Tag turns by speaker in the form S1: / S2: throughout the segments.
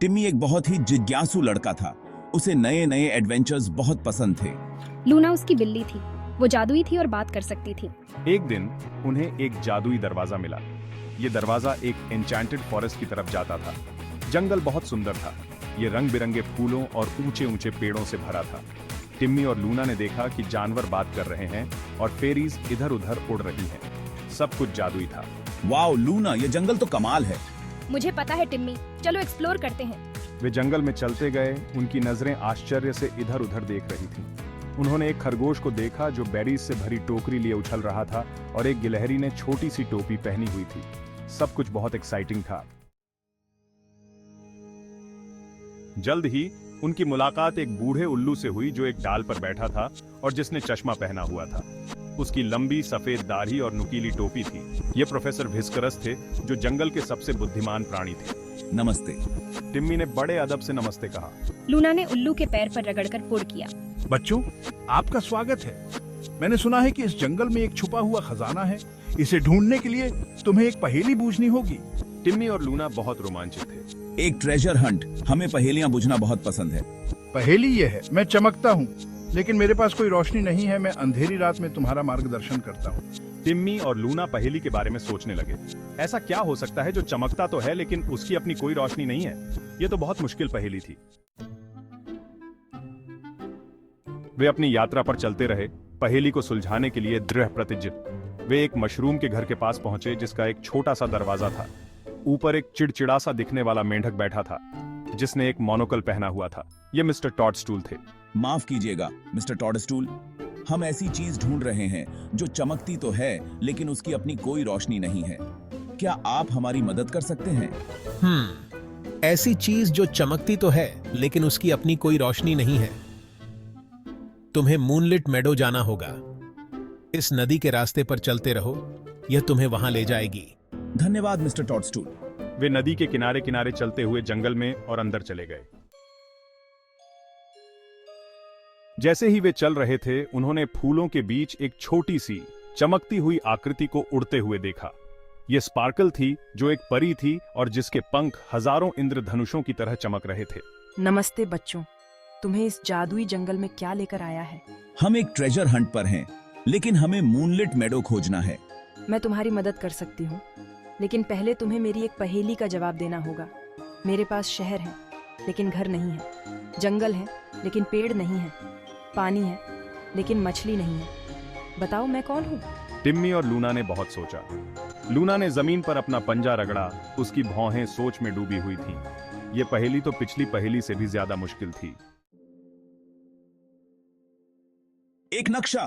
S1: टिम्मी एक बहुत ही जिज्ञासु लड़का था। उसे नए नए एडवेंचर्स बहुत पसंद थे।
S2: लूना उसकी बिल्ली थी। वो जादुई थी और बात कर सकती थी।
S3: एक दिन उन्हें एक जादुई दरवाजा मिला। ये दरवाजा एक एन्चेंटेड फॉरेस्ट की तरफ जाता था। जंगल बहुत सुंदर था। ये रंग बिरंगे फूलों और ऊंचे ऊंचे पेड़ों से भरा था। टिम्मी और लूना ने देखा कि जानवर बात कर रहे हैं और फेरीज इधर उधर उड़ रही हैं। सब कुछ जादुई था।
S1: वाओ लूना, ये जंगल तो कमाल है।
S2: मुझे पता है टिम्मी, चलो एक्सप्लोर करते हैं।
S3: वे जंगल में चलते गए। उनकी नजरें आश्चर्य से इधर उधर देख रही थीं। उन्होंने एक खरगोश को देखा जो बेरीज से भरी टोकरी लिए उछल रहा था और एक गिलहरी ने छोटी सी टोपी पहनी हुई थी। सब कुछ बहुत एक्साइटिंग था। जल्द ही उनकी मुलाकात एक बूढ़े उल्लू से हुई जो एक डाल पर बैठा था और जिसने चश्मा पहना हुआ था। उसकी लंबी सफेद दाढ़ी और नुकीली टोपी थी। ये प्रोफेसर भिस्करस थे जो जंगल के सबसे बुद्धिमान प्राणी थे।
S1: नमस्ते।
S3: टिम्मी ने बड़े अदब से नमस्ते कहा।
S2: लूना ने उल्लू के पैर पर रगड़कर पुड़ किया।
S4: बच्चों, आपका स्वागत है। मैंने सुना है कि इस जंगल में एक छुपा हुआ खजाना है। इसे ढूंढने के लिए तुम्हें एक पहेली बूझनी होगी।
S3: टिम्मी और लूना बहुत रोमांचित थे।
S1: एक ट्रेजर हंट। हमें पहेलियां बुझना बहुत पसंद है।
S4: पहेली ये है, मैं चमकता हूँ लेकिन मेरे पास कोई रोशनी नहीं है। मैं अंधेरी रात में तुम्हारा मार्गदर्शन करता हूँ।
S3: टिम्मी और लूना पहेली के बारे में सोचने लगे। ऐसा क्या हो सकता है जो चमकता तो है लेकिन उसकी अपनी कोई रोशनी नहीं है? ये तो बहुत मुश्किल पहेली थी। वे अपनी यात्रा पर चलते रहे, पहेली को सुलझाने के लिए दृढ़ प्रतिज्ञ। वे एक मशरूम के घर के पास पहुंचे जिसका एक छोटा सा दरवाजा था। ऊपर एक चिड़चिड़ा सा दिखने वाला मेंढक बैठा था जिसने एक मोनोकल पहना हुआ था। ये मिस्टर टॉडस्टूल थे।
S1: माफ कीजिएगा मिस्टर टॉडस्टूल, हम ऐसी चीज ढूंढ रहे हैं जो चमकती तो है लेकिन उसकी अपनी कोई रोशनी नहीं है। क्या आप हमारी मदद कर सकते हैं?
S5: ऐसी चीज जो चमकती तो है लेकिन उसकी अपनी कोई रोशनी नहीं है। तुम्हें मूनलिट मेडो जाना होगा। इस नदी के रास्ते पर चलते रहो, यह तुम्हें वहां ले जाएगी।
S1: धन्यवाद मिस्टर टॉडस्टूल।
S3: वे नदी के किनारे किनारे चलते हुए जंगल में और अंदर चले गए। जैसे ही वे चल रहे थे उन्होंने फूलों के बीच एक छोटी सी चमकती हुई आकृति को उड़ते हुए देखा। यह स्पार्कल थी जो एक परी थी और जिसके पंख हजारों इंद्रधनुषों की तरह चमक रहे थे।
S6: नमस्ते बच्चों, तुम्हें इस जादुई जंगल में क्या लेकर आया है?
S1: हम एक ट्रेजर हंट पर हैं, लेकिन हमें मूनलिट मेडो खोजना है।
S6: मैं तुम्हारी मदद कर सकती हूँ, लेकिन पहले तुम्हें मेरी एक पहेली का जवाब देना होगा। मेरे पास शहर है लेकिन घर नहीं है, जंगल है लेकिन पेड़ नहीं है, पानी है लेकिन मछली नहीं है। बताओ मैं कौन हूँ?
S3: टिम्मी और लूना ने बहुत सोचा। लूना ने जमीन पर अपना पंजा रगड़ा। उसकी भौहें सोच में डूबी हुई थीं। ये पहेली तो पिछली पहेली से भी ज्यादा मुश्किल थी।
S1: एक नक्शा।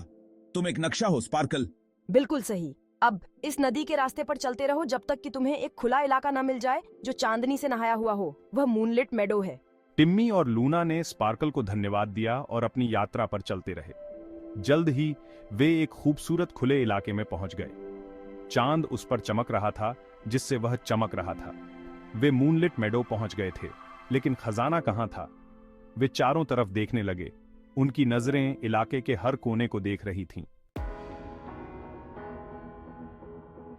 S1: तुम एक नक्शा हो स्पार्कल।
S6: बिल्कुल सही। अब इस नदी के रास्ते पर चलते रहो जब तक कि तुम्हें एक खुला इलाका न मिल जाए जो चांदनी से नहाया हुआ हो। वह मूनलिट मेडो है।
S3: टिम्मी और लूना ने स्पार्कल को धन्यवाद दिया और अपनी यात्रा पर चलते रहे। जल्द ही वे एक खूबसूरत खुले इलाके में पहुंच गए। चांद उस पर चमक रहा था जिससे वह चमक रहा था। वे मूनलिट मेडो पहुंच गए थे, लेकिन खजाना कहां था? वे चारों तरफ देखने लगे। उनकी नजरें इलाके के हर कोने को देख रही थीं।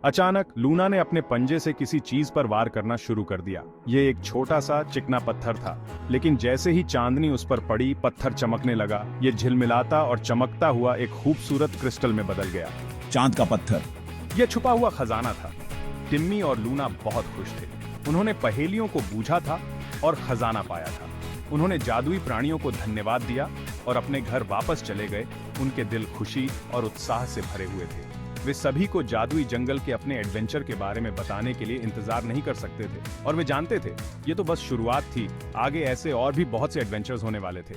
S3: अचानक लूना ने अपने पंजे से किसी चीज पर वार करना शुरू कर दिया। यह एक छोटा सा चिकना पत्थर था, लेकिन जैसे ही चांदनी उस पर पड़ी पत्थर चमकने लगा। यह झिलमिलाता और चमकता हुआ एक खूबसूरत क्रिस्टल में बदल गया।
S1: चांद का पत्थर।
S3: यह छुपा हुआ खजाना था। टिम्मी और लूना बहुत खुश थे। उन्होंने पहेलियों को बूझा था और खजाना पाया था। उन्होंने जादुई प्राणियों को धन्यवाद दिया और अपने घर वापस चले गए। उनके दिल खुशी और उत्साह से भरे हुए थे। वे सभी को जादुई जंगल के अपने एडवेंचर के बारे में बताने के लिए इंतजार नहीं कर सकते थे और वे जानते थे ये तो बस शुरुआत थी। आगे ऐसे और भी बहुत से एडवेंचर्स होने वाले थे।